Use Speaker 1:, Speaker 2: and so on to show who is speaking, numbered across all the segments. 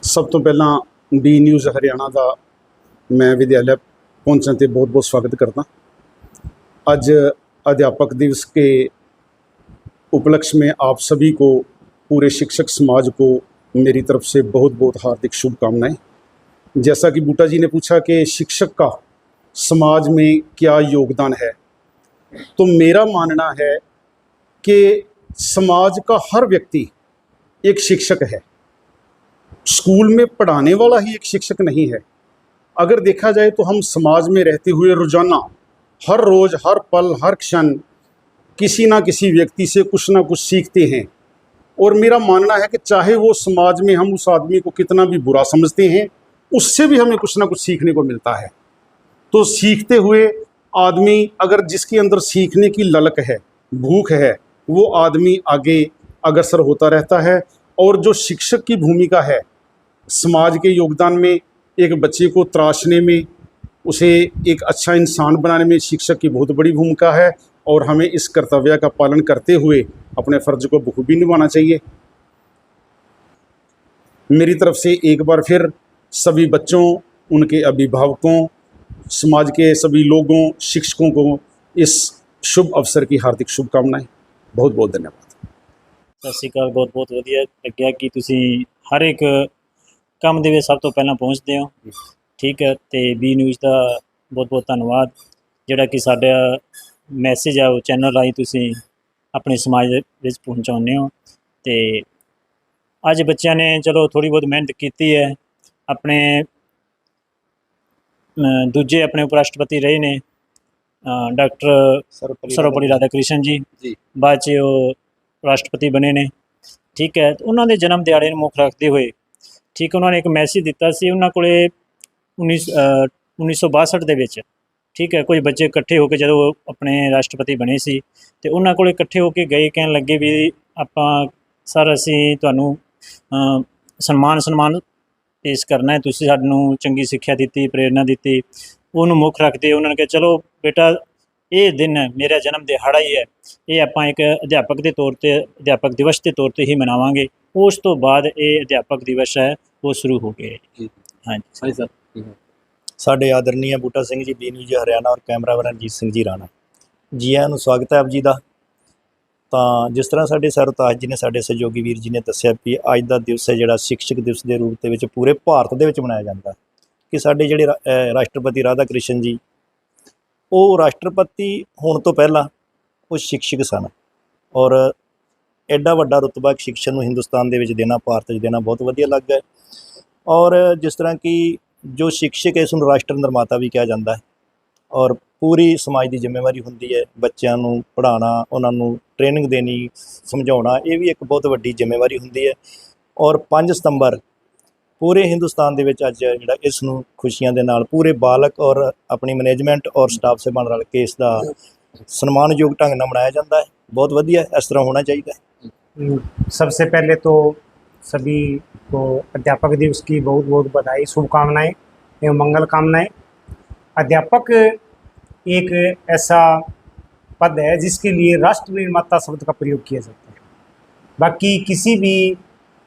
Speaker 1: सब तो पहला बी न्यूज़ हरियाणा का मैं विद्यालय पहुंचने ते बहुत बहुत स्वागत करता। अज अध्यापक दिवस के उपलक्ष्य में आप सभी को, पूरे शिक्षक समाज को मेरी तरफ से बहुत बहुत हार्दिक शुभकामनाएं। जैसा कि बूटा जी ने पूछा कि शिक्षक का समाज में क्या योगदान है, तो मेरा मानना है कि समाज का हर व्यक्ति एक शिक्षक है। स्कूल में पढ़ाने वाला ही एक शिक्षक नहीं है। अगर देखा जाए तो हम समाज में रहते हुए रोजाना, हर रोज़, हर पल, हर क्षण किसी ना किसी व्यक्ति से कुछ ना कुछ सीखते हैं। और मेरा मानना है कि चाहे वो समाज में हम उस आदमी को कितना भी बुरा समझते हैं, उससे भी हमें कुछ ना कुछ सीखने को मिलता है। तो सीखते हुए आदमी, अगर जिसके अंदर सीखने की ललक है, भूख है, वो आदमी आगे अग्रसर होता रहता है। और जो शिक्षक की भूमिका है समाज के योगदान में, एक बच्चे को तराशने में, उसे एक अच्छा इंसान बनाने में शिक्षक की बहुत बड़ी भूमिका है। और हमें इस कर्तव्य का पालन करते हुए अपने फ़र्ज को बखूबी निभाना चाहिए। मेरी तरफ से एक बार फिर सभी बच्चों, उनके अभिभावकों, समाज के सभी लोगों, शिक्षकों को इस शुभ अवसर की हार्दिक शुभकामनाएं। बहुत बहुत धन्यवाद।
Speaker 2: सत श्री अकाल। बहुत बहुत वधिया लग्या कि तुसी हर एक काम दे विच सब तो पहला पहुँचते हो। ठीक है, तो बी न्यूज़ का बहुत बहुत धन्यवाद, जिहड़ा कि साडा मैसेज है वो चैनल राही तुसी अपने समाज विच पहुँचाउने हो। तो अज बच्चों ने चलो थोड़ी बहुत मेहनत की है। अपने दूजे अपने उपराष्ट्रपति रहे ने डॉक्टर सर्वपल्ली राधाकृष्ण जी, बाद च वो राष्ट्रपति बने ने। ठीक है, तो उन्होंने जन्म दिहाड़े मुख रखते हुए, ठीक है, उन्होंने एक मैसेज दिता सी। उन्होंने कोले 1962 दे विच, ठीक है, कुछ बच्चे इकट्ठे होकर जो वो अपने राष्ट्रपति बने सी, तो उन्होंने कोले इकट्ठे होकर गए, कहन लगे भी आपां सर असीं तुहानूं सन्मान पेश करना है, तुसीं सानूं चंगी सिक्ख्या दी, प्रेरणा दी। उन्होंने मुख रखते उन्होंने कहा चलो बेटा, ये दिन मेरा जन्म दिहाड़ा ही है, ये आपां एक अध्यापक के तौर पर, अध्यापक दिवस के तौर पर ही मनावांगे। उस तो बाद ये अध्यापक दिवस है वो शुरू हो गए। हाँ जी सर।
Speaker 3: साडे आदरणीय बूटा सिंह जी, बी न्यूज़ हरियाणा, और कैमरामैन रणजीत सिंह जी राणा जी, आयां नूं स्वागत है आप जी का। तो जिस तरह साडे सर ताज जी ने, साडे सहयोगी वीर जी ने दस्सिया भी अज का दिवस है जिहड़ा शिक्षक दिवस के रूप के विच पूरे भारत दे विच मनाया जाता है। कि साडे जिहड़े राष्ट्रपति राधा कृष्ण जी, वो राष्ट्रपति होने तो पहला वो शिक्षक सन, और एडा वड्डा रुतबा एक शिक्षक नूं हिंदुस्तान दे विच देना, भारत विच देना बहुत वधिया लगा है। और जिस तरह की जो शिक्षक है उसनूं राष्ट्र निर्माता भी कहा जाता है, और पूरी समाज की जिम्मेवारी होंदी है बच्चों नूं पढ़ाना, उन्होंने ट्रेनिंग देनी, समझाउणा, ये भी एक बहुत वड्डी जिम्मेवारी होंदी है। और 5 सितंबर पूरे हिंदुस्तान दे विच अज जिहड़ा इसनूं खुशियां दे नाल पूरे बालक और अपनी मैनेजमेंट और स्टाफ से बन रल के इसका सन्मानयोग ढंग नाल मनाया जाता है। बहुत वधिया, इस तरह होना चाहिए।
Speaker 4: सबसे पहले तो सभी को अध्यापक दिवस की बहुत बहुत बधाई, शुभकामनाएं एवं मंगल कामनाएं। अध्यापक एक ऐसा पद है जिसके लिए राष्ट्र निर्माता शब्द का प्रयोग किया जाता है। बाकी किसी भी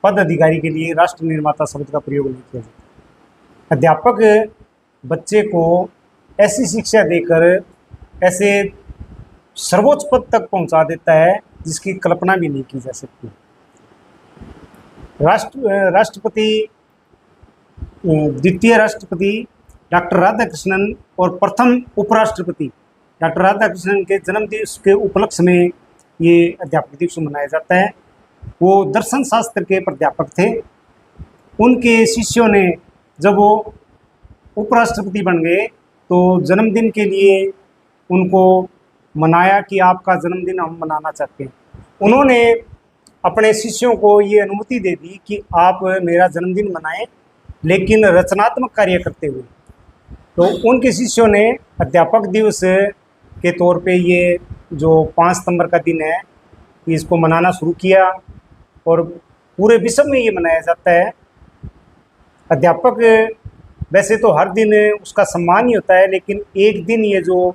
Speaker 4: पद अधिकारी के लिए राष्ट्र निर्माता शब्द का प्रयोग नहीं किया जाता। अध्यापक बच्चे को ऐसी शिक्षा देकर ऐसे सर्वोच्च पद तक पहुंचा देता है जिसकी कल्पना भी नहीं की जा सकती। राष्ट्रपति, द्वितीय राष्ट्रपति डॉक्टर राधाकृष्णन और प्रथम उपराष्ट्रपति डॉक्टर राधाकृष्णन के जन्मदिवस के उपलक्ष्य में ये अध्यापक दिवस मनाया जाता है। वो दर्शन शास्त्र के प्राध्यापक थे। उनके शिष्यों ने जब वो उपराष्ट्रपति बन गए तो जन्मदिन के लिए उनको मनाया कि आपका जन्मदिन हम मनाना चाहते हैं। उन्होंने अपने शिष्यों को ये अनुमति दे दी कि आप मेरा जन्मदिन मनाएं, लेकिन रचनात्मक कार्य करते हुए। तो उनके शिष्यों ने अध्यापक दिवस के तौर पे ये जो 5 सितंबर का दिन है इसको मनाना शुरू किया, और पूरे विश्व में ये मनाया जाता है। अध्यापक वैसे तो हर दिन उसका सम्मान ही होता है, लेकिन एक दिन ये जो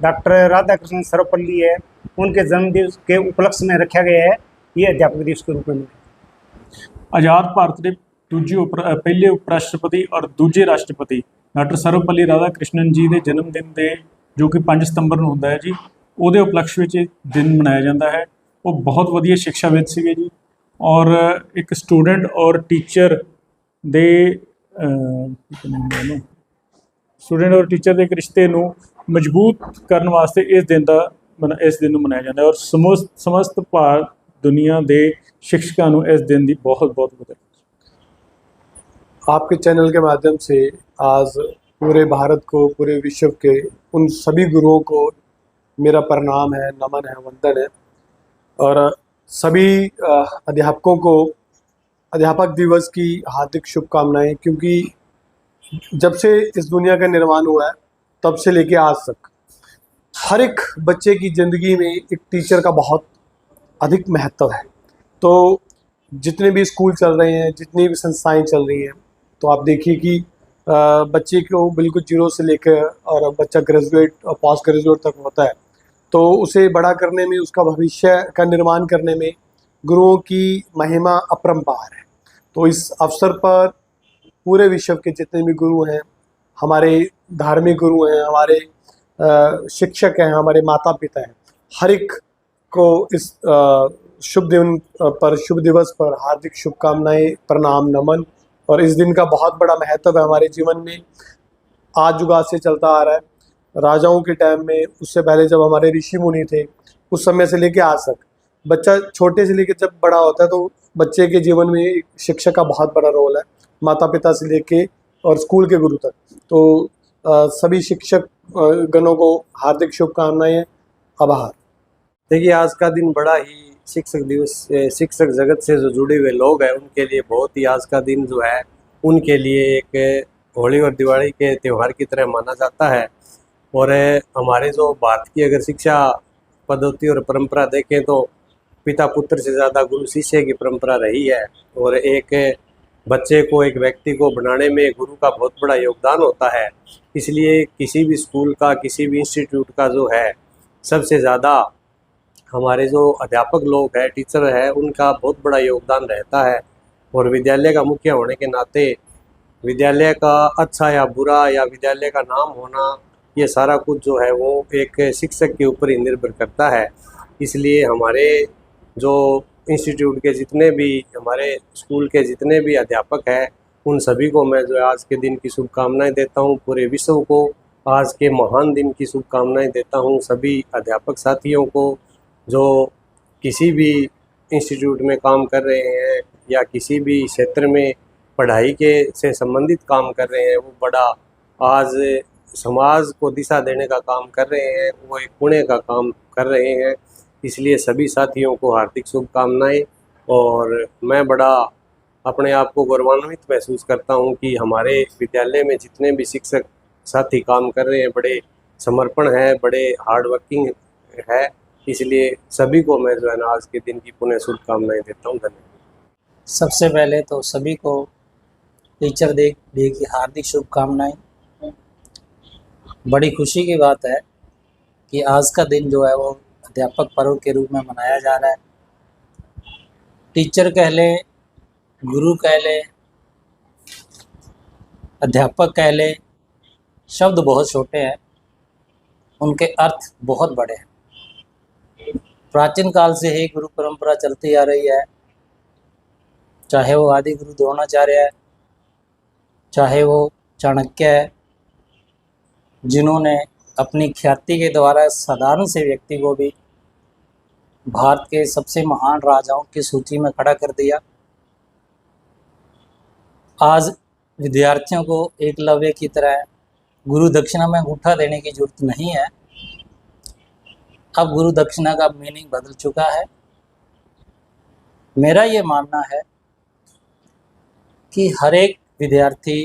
Speaker 4: डॉक्टर राधाकृष्णन सर्वपल्ली है उनके जन्मदिवस के उपलक्ष्य में रखा गया है, ये अध्यापक दिवस के रूप में।
Speaker 5: आज़ाद भारत के ਪਹਿਲੇ ਉਪ ਰਾਸ਼ਟਰਪਤੀ ਔਰ ਦੂਜੇ ਰਾਸ਼ਟਰਪਤੀ ਡਾਕਟਰ ਸਰਵਪੱਲੀ ਰਾਧਾ ਕ੍ਰਿਸ਼ਨਨ ਜੀ ਦੇ ਜਨਮ ਦਿਨ ਦੇ ਜੋ ਕਿ 5 ਸਤੰਬਰ ਨੂੰ ਹੁੰਦਾ ਹੈ ਜੀ, ਉਹਦੇ ਉਪਲਕਸ਼ ਵਿੱਚ ਇਹ ਦਿਨ ਮਨਾਇਆ ਜਾਂਦਾ ਹੈ। ਉਹ ਬਹੁਤ ਵਧੀਆ ਸਿੱਖਿਆਵਿਦ ਸੀਗੇ ਜੀ, ਔਰ ਇੱਕ ਸਟੂਡੈਂਟ ਔਰ ਟੀਚਰ ਦੇ ਇੱਕ ਰਿਸ਼ਤੇ ਨੂੰ ਮਜ਼ਬੂਤ ਕਰਨ ਵਾਸਤੇ ਇਸ ਦਿਨ ਨੂੰ ਮਨਾਇਆ ਜਾਂਦਾ ਹੈ, ਔਰ ਸਮਸਤ ਭਾਰਤ ਦੁਨੀਆ ਦੇ शिक्षकों ਨੂੰ इस दिन की बहुत बहुत बधाई।
Speaker 6: आपके चैनल के माध्यम से आज पूरे भारत को, पूरे विश्व के उन सभी गुरुओं को मेरा प्रणाम है, नमन है, वंदन है। और सभी अध्यापकों को अध्यापक दिवस की हार्दिक शुभकामनाएं, क्योंकि जब से इस दुनिया का निर्माण हुआ है तब से लेके आज तक हर एक बच्चे की ज़िंदगी में एक टीचर का बहुत अधिक महत्व है। तो जितने भी स्कूल चल रहे हैं, जितनी भी संस्थाएं चल रही हैं, तो आप देखिए कि बच्चे को बिल्कुल जीरो से लेकर और बच्चा ग्रेजुएट और पोस्ट ग्रेजुएट तक होता है, तो उसे बड़ा करने में, उसका भविष्य का निर्माण करने में गुरुओं की महिमा अपरंपार है। तो इस अवसर पर पूरे विश्व के जितने भी गुरु हैं, हमारे धार्मिक गुरु हैं, हमारे शिक्षक हैं, हमारे माता पिता हैं, हर एक को इस शुभ दिवस पर हार्दिक शुभकामनाएं, प्रणाम, नमन। और इस दिन का बहुत बड़ा महत्व है हमारे जीवन में, आज युगाद से चलता आ रहा है। राजाओं के टाइम में, उससे पहले जब हमारे ऋषि मुनि थे, उस समय से लेके आज तक बच्चा छोटे से लेके जब बड़ा होता है, तो बच्चे के जीवन में शिक्षक का बहुत बड़ा रोल है, माता पिता से लेके और स्कूल के गुरु तक। तो सभी शिक्षक गणों को हार्दिक शुभकामनाएं, आभार।
Speaker 7: देखिए, आज का दिन बड़ा ही शिक्षक दिवस, शिक्षक जगत से जो जुड़े हुए लोग हैं उनके लिए बहुत ही, आज का दिन जो है उनके लिए एक होली और दिवाली के त्यौहार की तरह माना जाता है। और हमारे जो भारत की अगर शिक्षा पद्धति और परंपरा देखें तो पिता पुत्र से ज़्यादा गुरु शिष्य की परंपरा रही है। और एक बच्चे को, एक व्यक्ति को बनाने में गुरु का बहुत बड़ा योगदान होता है। इसलिए किसी भी स्कूल का, किसी भी इंस्टीट्यूट का जो है, सबसे ज़्यादा हमारे जो अध्यापक लोग हैं, टीचर है, उनका बहुत बड़ा योगदान रहता है। और विद्यालय का मुखिया होने के नाते विद्यालय का अच्छा या बुरा, या विद्यालय का नाम होना, ये सारा कुछ जो है वो एक शिक्षक के ऊपर ही निर्भर करता है। इसलिए हमारे जो इंस्टीट्यूट के जितने भी, हमारे स्कूल के जितने भी अध्यापक हैं, उन सभी को मैं जो है आज के दिन की शुभकामनाएं देता हूं। पूरे विश्व को आज के महान दिन की शुभकामनाएं देता हूं। सभी अध्यापक साथियों को जो किसी भी इंस्टीट्यूट में काम कर रहे हैं या किसी भी क्षेत्र में पढ़ाई के से संबंधित काम कर रहे हैं, वो बड़ा आज समाज को दिशा देने का काम कर रहे हैं, वो एक पुण्य का काम कर रहे हैं। इसलिए सभी साथियों को हार्दिक शुभकामनाएं। और मैं बड़ा अपने आप को गौरवान्वित महसूस करता हूं कि हमारे विद्यालय में जितने भी शिक्षक साथी काम कर रहे हैं, बड़े समर्पण है, बड़े हार्ड वर्किंग है। इसलिए सभी को मैं जो है ना आज के दिन की पुनः शुभकामनाएं देता हूँ। धन्यवाद।
Speaker 8: सबसे पहले तो सभी को टीचर डे की हार्दिक शुभकामनाएं। बड़ी खुशी की बात है कि आज का दिन जो है वो अध्यापक पर्व के रूप में मनाया जा रहा है। टीचर कह लें, गुरु कह लें, अध्यापक कह लें, शब्द बहुत छोटे हैं, उनके अर्थ बहुत बड़े हैं। प्राचीन काल से ही गुरु परंपरा चलती आ रही है, चाहे वो आदि गुरु द्रोणाचार्य है, चाहे वो चाणक्य है, जिन्होंने अपनी ख्याति के द्वारा साधारण से व्यक्ति को भी भारत के सबसे महान राजाओं की सूची में खड़ा कर दिया। आज विद्यार्थियों को एकलव्य की तरह गुरु दक्षिणा में अंगूठा देने की जरूरत नहीं है। अब गुरु दक्षिणा का मीनिंग बदल चुका है। मेरा ये मानना है कि हर एक विद्यार्थी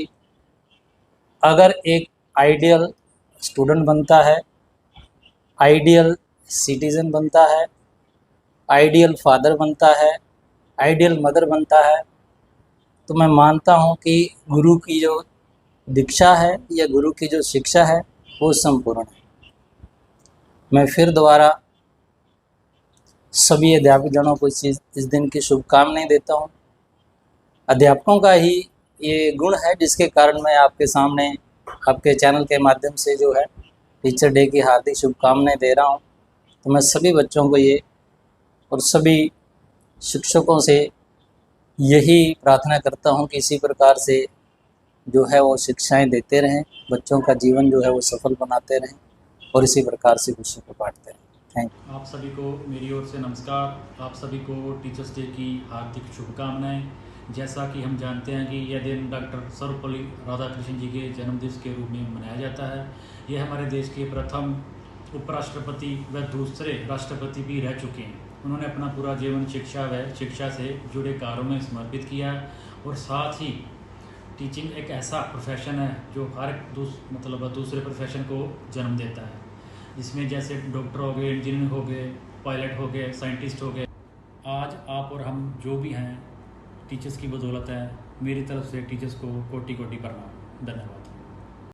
Speaker 8: अगर एक आइडियल स्टूडेंट बनता है, आइडियल सिटीज़न बनता है, आइडियल फादर बनता है, आइडियल मदर बनता है, तो मैं मानता हूँ कि गुरु की जो दीक्षा है या गुरु की जो शिक्षा है वो संपूर्ण है। मैं फिर दोबारा सभी अध्यापकगणों को इस दिन की शुभकामनाएं देता हूँ। अध्यापकों का ही ये गुण है जिसके कारण मैं आपके सामने आपके चैनल के माध्यम से जो है टीचर डे की हार्दिक शुभकामनाएं दे रहा हूँ। तो मैं सभी बच्चों को ये और सभी शिक्षकों से यही प्रार्थना करता हूँ कि इसी प्रकार से जो है वो शिक्षाएं देते रहें, बच्चों का जीवन जो है वो सफल बनाते रहें और इसी प्रकार से विश्व को बांटते रहें। Thank you.
Speaker 9: आप सभी को मेरी ओर से नमस्कार। आप सभी को टीचर्स डे की हार्दिक शुभकामनाएं। जैसा कि हम जानते हैं कि यह दिन डॉक्टर सर्वपल्ली राधाकृष्णन जी के जन्मदिवस के रूप में मनाया जाता है। यह हमारे देश के प्रथम उपराष्ट्रपति व दूसरे राष्ट्रपति भी रह चुके हैं। उन्होंने अपना पूरा जीवन शिक्षा व शिक्षा से जुड़े कार्यों में समर्पित किया है और साथ ही टीचिंग एक ऐसा प्रोफेशन है जो हर दूसरे प्रोफेशन को जन्म देता है, जिसमें जैसे डॉक्टर हो गए, इंजीनियर हो गए, पायलट हो गए, साइंटिस्ट हो गए। आज आप और हम जो भी हैं टीचर्स की बदौलत है। मेरी तरफ से टीचर्स को कोटि कोटि प्रणाम। धन्यवाद।